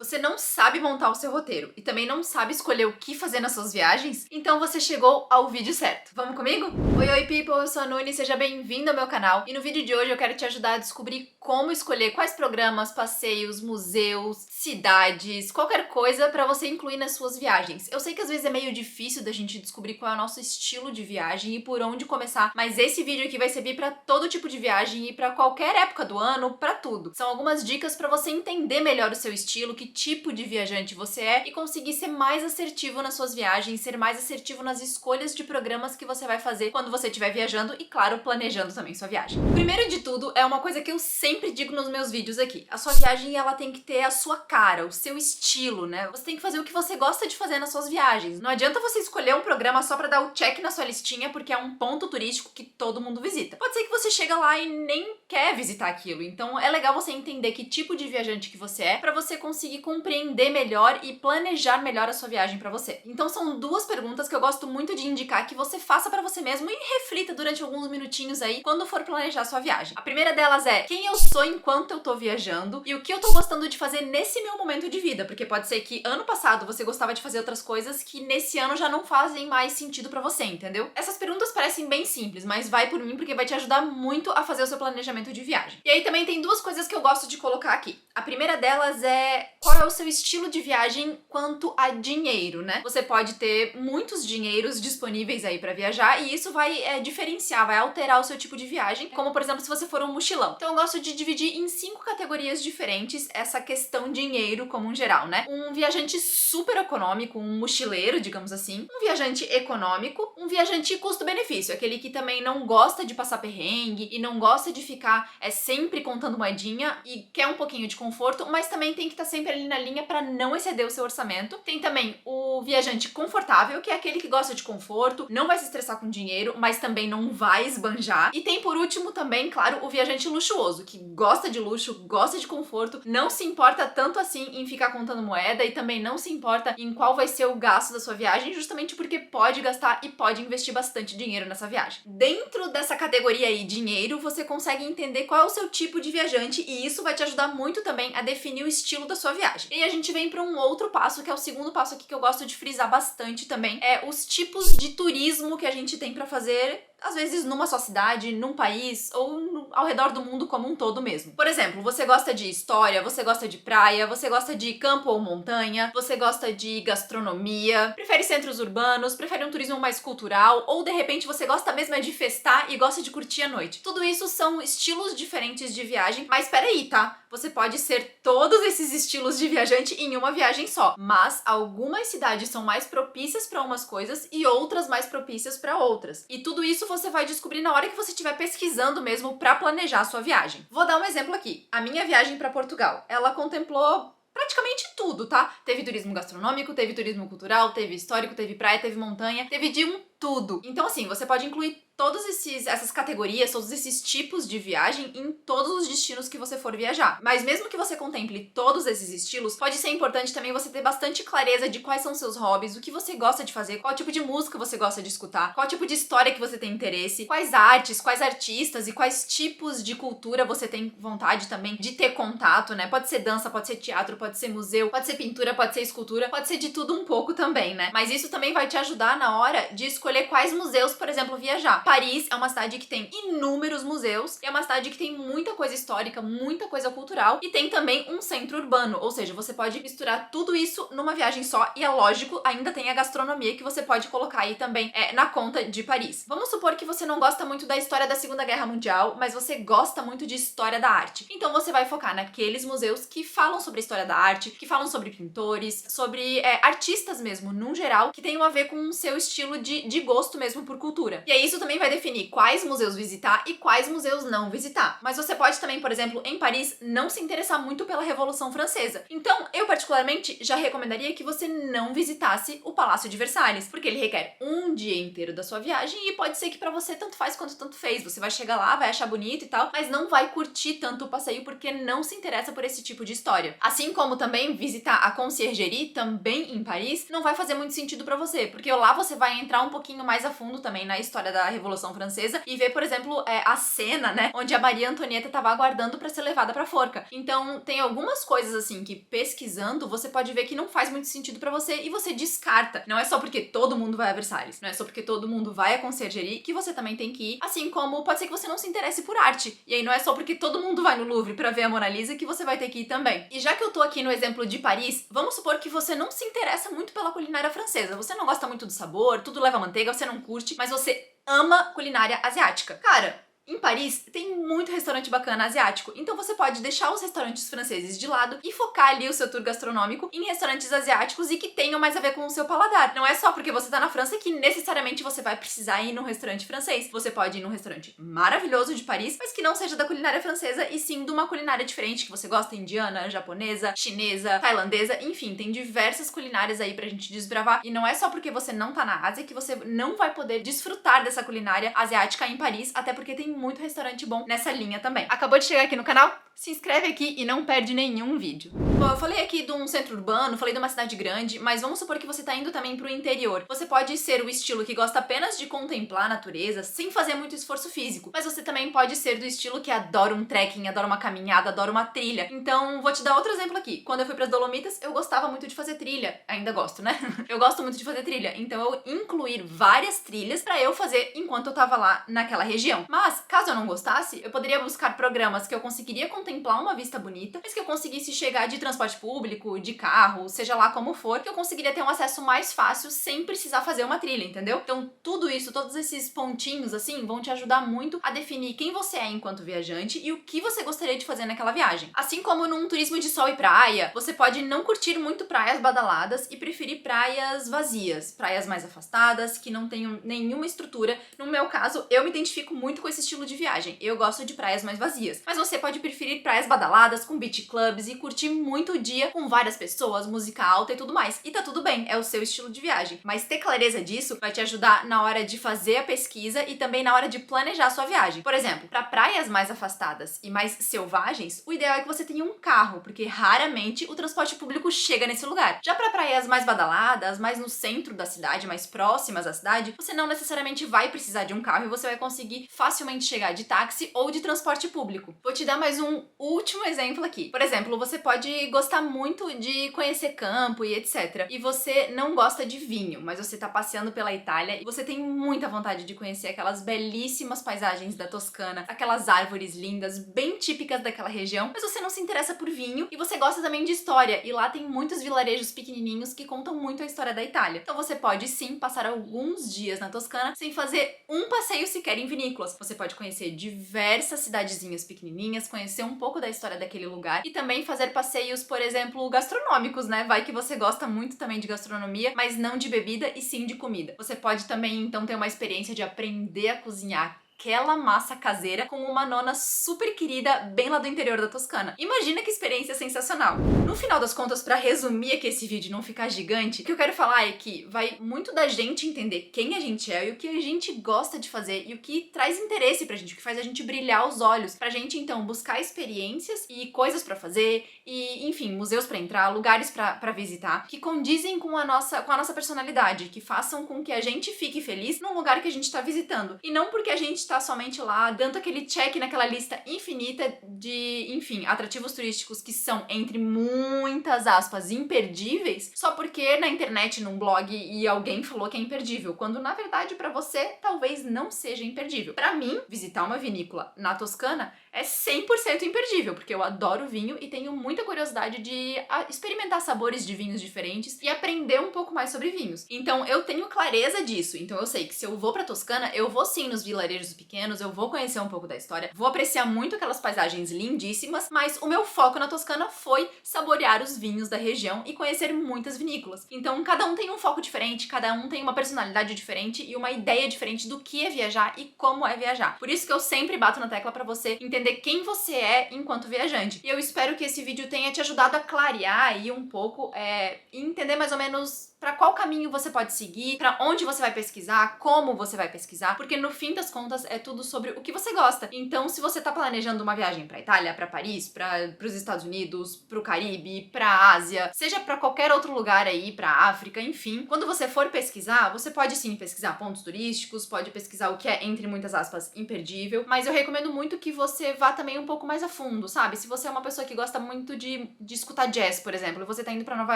Você não sabe montar o seu roteiro e também não sabe escolher o que fazer nas suas viagens? Então você chegou ao vídeo certo. Vamos comigo? Oi people, eu sou a Nuni, seja bem-vindo ao meu canal. E no vídeo de hoje eu quero te ajudar a descobrir como escolher quais programas, passeios, museus, cidades, qualquer coisa para você incluir nas suas viagens. Eu sei que às vezes é meio difícil da gente descobrir qual é o nosso estilo de viagem e por onde começar, mas esse vídeo aqui vai servir para todo tipo de viagem e para qualquer época do ano, para tudo. São algumas dicas para você entender melhor o seu estilo, que tipo de viajante você é e conseguir ser mais assertivo nas suas viagens, ser mais assertivo nas escolhas de programas que você vai fazer quando você estiver viajando e, claro, planejando também sua viagem. Primeiro de tudo, é uma coisa que eu sempre digo nos meus vídeos aqui. A sua viagem, ela tem que ter a sua cara, o seu estilo, né? Você tem que fazer o que você gosta de fazer nas suas viagens. Não adianta você escolher um programa só pra dar o check na sua listinha porque é um ponto turístico que todo mundo visita. Pode ser que você chega lá e nem quer visitar aquilo. Então é legal você entender que tipo de viajante que você é pra você conseguir compreender melhor e planejar melhor a sua viagem pra você. Então são duas perguntas que eu gosto muito de indicar que você faça pra você mesmo e reflita durante alguns minutinhos aí quando for planejar a sua viagem. A primeira delas é quem eu sou enquanto eu tô viajando e o que eu tô gostando de fazer nesse meu momento de vida, porque pode ser que ano passado você gostava de fazer outras coisas que nesse ano já não fazem mais sentido pra você, entendeu? Essas perguntas parecem bem simples, mas vai por mim porque vai te ajudar muito a fazer o seu planejamento de viagem. E aí também tem duas coisas que eu gosto de colocar aqui. A primeira delas é qual é o seu estilo de viagem quanto a dinheiro, né? Você pode ter muitos dinheiros disponíveis aí pra viajar e isso vai diferenciar, vai alterar o seu tipo de viagem, como por exemplo se você for um mochilão. Então eu gosto de dividir em 5 categorias diferentes essa questão dinheiro como um geral, né? Um viajante super econômico, um mochileiro, digamos assim, um viajante econômico, um viajante custo-benefício, aquele que também não gosta de passar perrengue e não gosta de ficar sempre contando moedinha e quer um pouquinho de conforto, mas também tem que estar sempre ali na linha para não exceder o seu orçamento. Tem também o viajante confortável, que é aquele que gosta de conforto, não vai se estressar com dinheiro, mas também não vai esbanjar. E tem por último também, claro, o viajante luxuoso, que gosta de luxo, gosta de conforto, não se importa tanto assim em ficar contando moeda e também não se importa em qual vai ser o gasto da sua viagem, justamente porque pode gastar e pode investir bastante dinheiro nessa viagem. Dentro dessa categoria aí, dinheiro, você consegue entender qual é o seu tipo de viajante e isso vai te ajudar muito também a definir o estilo da sua viagem. E aí a gente vem para um outro passo, que é o segundo passo aqui que eu gosto de frisar bastante também, é os tipos de turismo que a gente tem para fazer às vezes numa só cidade, num país ou ao redor do mundo como um todo mesmo. Por exemplo, você gosta de história, você gosta de praia, você gosta de campo ou montanha, você gosta de gastronomia, prefere centros urbanos, prefere um turismo mais cultural ou de repente você gosta mesmo de festar e gosta de curtir a noite. Tudo isso são estilos diferentes de viagem, mas peraí, tá? Você pode ser todos esses estilos de viajante em uma viagem só, mas algumas cidades são mais propícias para umas coisas e outras mais propícias para outras. E tudo isso você vai descobrir na hora que você estiver pesquisando mesmo para planejar a sua viagem. Vou dar um exemplo aqui. A minha viagem para Portugal, ela contemplou praticamente tudo, tá? Teve turismo gastronômico, teve turismo cultural, teve histórico, teve praia, teve montanha, teve de tudo. Então assim, você pode incluir todas essas categorias, todos esses tipos de viagem em todos os destinos que você for viajar. Mas mesmo que você contemple todos esses estilos, pode ser importante também você ter bastante clareza de quais são seus hobbies, o que você gosta de fazer, qual tipo de música você gosta de escutar, qual tipo de história que você tem interesse, quais artes, quais artistas e quais tipos de cultura você tem vontade também de ter contato, né? Pode ser dança, pode ser teatro, pode ser museu, pode ser pintura, pode ser escultura, pode ser de tudo um pouco também, né? Mas isso também vai te ajudar na hora de escolher quais museus, por exemplo, viajar. Paris é uma cidade que tem inúmeros museus, é uma cidade que tem muita coisa histórica, muita coisa cultural e tem também um centro urbano, ou seja, você pode misturar tudo isso numa viagem só e é lógico, ainda tem a gastronomia que você pode colocar aí também na conta de Paris. Vamos supor que você não gosta muito da história da Segunda Guerra Mundial, mas você gosta muito de história da arte. Então você vai focar naqueles museus que falam sobre a história da arte, que falam sobre pintores, sobre artistas mesmo, num geral, que tenham a ver com o seu estilo de gosto mesmo por cultura. E aí isso também vai definir quais museus visitar e quais museus não visitar. Mas você pode também, por exemplo, em Paris, não se interessar muito pela Revolução Francesa. Então, eu particularmente já recomendaria que você não visitasse o Palácio de Versalhes, porque ele requer um dia inteiro da sua viagem e pode ser que pra você tanto faz quanto tanto fez. Você vai chegar lá, vai achar bonito e tal, mas não vai curtir tanto o passeio porque não se interessa por esse tipo de história. Assim como também visitar a Conciergerie, também em Paris, não vai fazer muito sentido pra você, porque lá você vai entrar um pouquinho mais a fundo também na história da Revolução Revolução Francesa e ver, por exemplo, a cena, né, onde a Maria Antonieta tava aguardando pra ser levada pra forca. Então, tem algumas coisas assim que pesquisando você pode ver que não faz muito sentido pra você e você descarta. Não é só porque todo mundo vai a Versalhes, não é só porque todo mundo vai à Conciergerie que você também tem que ir, assim como pode ser que você não se interesse por arte. E aí não é só porque todo mundo vai no Louvre pra ver a Mona Lisa que você vai ter que ir também. E já que eu tô aqui no exemplo de Paris, vamos supor que você não se interessa muito pela culinária francesa. Você não gosta muito do sabor, tudo leva manteiga, você não curte, mas você ama culinária asiática. Cara, em Paris tem muito restaurante bacana asiático, então você pode deixar os restaurantes franceses de lado e focar ali o seu tour gastronômico em restaurantes asiáticos e que tenham mais a ver com o seu paladar. Não é só porque você tá na França que necessariamente você vai precisar ir num restaurante francês. Você pode ir num restaurante maravilhoso de Paris, mas que não seja da culinária francesa e sim de uma culinária diferente que você gosta, indiana, japonesa, chinesa, tailandesa, enfim, tem diversas culinárias aí pra gente desbravar. E não é só porque você não tá na Ásia que você não vai poder desfrutar dessa culinária asiática em Paris, até porque tem muito restaurante bom nessa linha também. Acabou de chegar aqui no canal? Se inscreve aqui e não perde nenhum vídeo. Bom, eu falei aqui de um centro urbano, falei de uma cidade grande, mas vamos supor que você tá indo também pro interior. Você pode ser o estilo que gosta apenas de contemplar a natureza, sem fazer muito esforço físico, mas você também pode ser do estilo que adora um trekking, adora uma caminhada, adora uma trilha. Então, vou te dar outro exemplo aqui. Quando eu fui pras Dolomitas, eu gostava muito de fazer trilha. Ainda gosto, né? Eu gosto muito de fazer trilha, então eu incluir várias trilhas pra eu fazer enquanto eu tava lá naquela região. Mas, caso eu não gostasse, eu poderia buscar programas que eu conseguiria contemplar uma vista bonita, mas que eu conseguisse chegar de transporte público, de carro, seja lá como for, que eu conseguiria ter um acesso mais fácil sem precisar fazer uma trilha, entendeu? Então tudo isso, todos esses pontinhos assim, vão te ajudar muito a definir quem você é enquanto viajante e o que você gostaria de fazer naquela viagem. Assim como num turismo de sol e praia, você pode não curtir muito praias badaladas e preferir praias vazias, praias mais afastadas, que não tenham nenhuma estrutura. No meu caso, eu me identifico muito com esse estilo de viagem. Eu gosto de praias mais vazias. Mas você pode preferir praias badaladas, com beach clubs e curtir muito o dia com várias pessoas, música alta e tudo mais. E tá tudo bem, é o seu estilo de viagem. Mas ter clareza disso vai te ajudar na hora de fazer a pesquisa e também na hora de planejar a sua viagem. Por exemplo, para praias mais afastadas e mais selvagens, o ideal é que você tenha um carro, porque raramente o transporte público chega nesse lugar. Já para praias mais badaladas, mais no centro da cidade, mais próximas à cidade, você não necessariamente vai precisar de um carro e você vai conseguir facilmente chegar de táxi ou de transporte público. Vou te dar mais um último exemplo aqui. Por exemplo, você pode gostar muito de conhecer campo e etc. E você não gosta de vinho, mas você tá passeando pela Itália e você tem muita vontade de conhecer aquelas belíssimas paisagens da Toscana, aquelas árvores lindas, bem típicas daquela região, mas você não se interessa por vinho e você gosta também de história, e lá tem muitos vilarejos pequenininhos que contam muito a história da Itália. Então você pode sim passar alguns dias na Toscana sem fazer um passeio sequer em vinícolas. Você pode conhecer diversas cidadezinhas pequenininhas, conhecer um pouco da história daquele lugar e também fazer passeios, por exemplo, gastronômicos, né? Vai que você gosta muito também de gastronomia, mas não de bebida e sim de comida. Você pode também, então, ter uma experiência de aprender a cozinhar aquela massa caseira com uma nona super querida bem lá do interior da Toscana. Imagina que experiência sensacional! No final das contas, pra resumir aqui esse vídeo e não ficar gigante, o que eu quero falar é que vai muito da gente entender quem a gente é e o que a gente gosta de fazer e o que traz interesse pra gente, o que faz a gente brilhar os olhos, pra gente então buscar experiências e coisas pra fazer e, enfim, museus pra entrar, lugares pra visitar, que condizem com a nossa personalidade, que façam com que a gente fique feliz num lugar que a gente tá visitando. E não porque a gente tá somente lá dando aquele check naquela lista infinita de, enfim, atrativos turísticos que são, entre muitas aspas, imperdíveis, só porque na internet, num blog, e alguém falou que é imperdível, quando na verdade pra você talvez não seja imperdível. Pra mim, visitar uma vinícola na Toscana é 100% imperdível, porque eu adoro vinho e tenho muita curiosidade de experimentar sabores de vinhos diferentes e aprender um pouco mais sobre vinhos. Então eu tenho clareza disso, então eu sei que se eu vou pra Toscana, eu vou sim nos vilarejos pequenos, eu vou conhecer um pouco da história, vou apreciar muito aquelas paisagens lindíssimas, mas o meu foco na Toscana foi saborear os vinhos da região e conhecer muitas vinícolas. Então cada um tem um foco diferente, cada um tem uma personalidade diferente e uma ideia diferente do que é viajar e como é viajar. Por isso que eu sempre bato na tecla pra você entender quem você é enquanto viajante. E eu espero que esse vídeo tenha te ajudado a clarear aí um pouco e entender mais ou menos para qual caminho você pode seguir, para onde você vai pesquisar, como você vai pesquisar, porque no fim das contas é tudo sobre o que você gosta. Então, se você tá planejando uma viagem pra Itália, pra Paris, pros Estados Unidos, pro Caribe, pra Ásia, seja pra qualquer outro lugar aí, pra África, enfim, quando você for pesquisar, você pode sim pesquisar pontos turísticos, pode pesquisar o que é, entre muitas aspas, imperdível, mas eu recomendo muito que você vá também um pouco mais a fundo, sabe? Se você é uma pessoa que gosta muito de escutar jazz, por exemplo, e você tá indo pra Nova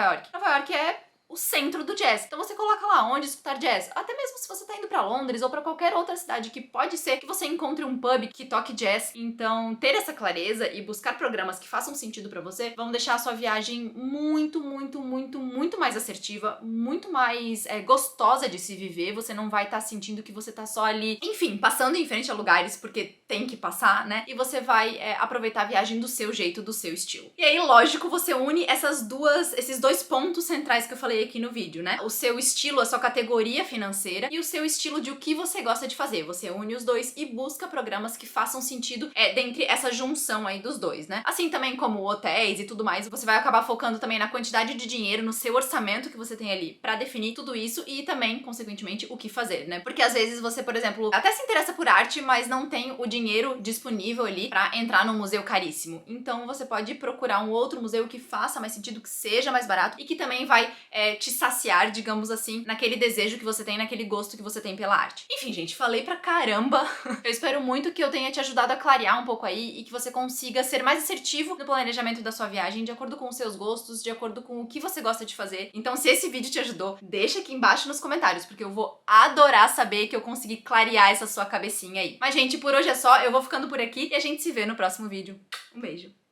York. Nova York é o centro do jazz. Então você coloca lá onde escutar jazz. Até mesmo se você tá indo pra Londres ou pra qualquer outra cidade que pode ser que você encontre um pub que toque jazz. Então ter essa clareza e buscar programas que façam sentido pra você vão deixar a sua viagem muito, muito, muito, muito mais assertiva, muito mais gostosa de se viver. Você não vai estar sentindo que você tá só ali, enfim, passando em frente a lugares porque tem que passar, né? E você vai aproveitar a viagem do seu jeito, do seu estilo. E aí, lógico, você une esses dois pontos centrais que eu falei aqui no vídeo, né? O seu estilo, a sua categoria financeira e o seu estilo de o que você gosta de fazer. Você une os dois e busca programas que façam sentido dentre essa junção aí dos dois, né? Assim também como hotéis e tudo mais, você vai acabar focando também na quantidade de dinheiro, no seu orçamento que você tem ali pra definir tudo isso e também, consequentemente, o que fazer, né? Porque às vezes você, por exemplo, até se interessa por arte, mas não tem o dinheiro disponível ali pra entrar num museu caríssimo. Então você pode procurar um outro museu que faça mais sentido, que seja mais barato e que também vai te saciar, digamos assim, naquele desejo que você tem, naquele gosto que você tem pela arte. Enfim, gente, falei pra caramba. Eu espero muito que eu tenha te ajudado a clarear um pouco aí e que você consiga ser mais assertivo no planejamento da sua viagem, de acordo com os seus gostos, de acordo com o que você gosta de fazer. Então, se esse vídeo te ajudou, deixa aqui embaixo nos comentários, porque eu vou adorar saber que eu consegui clarear essa sua cabecinha aí. Mas, gente, por hoje é só. Eu vou ficando por aqui e a gente se vê no próximo vídeo. Um beijo!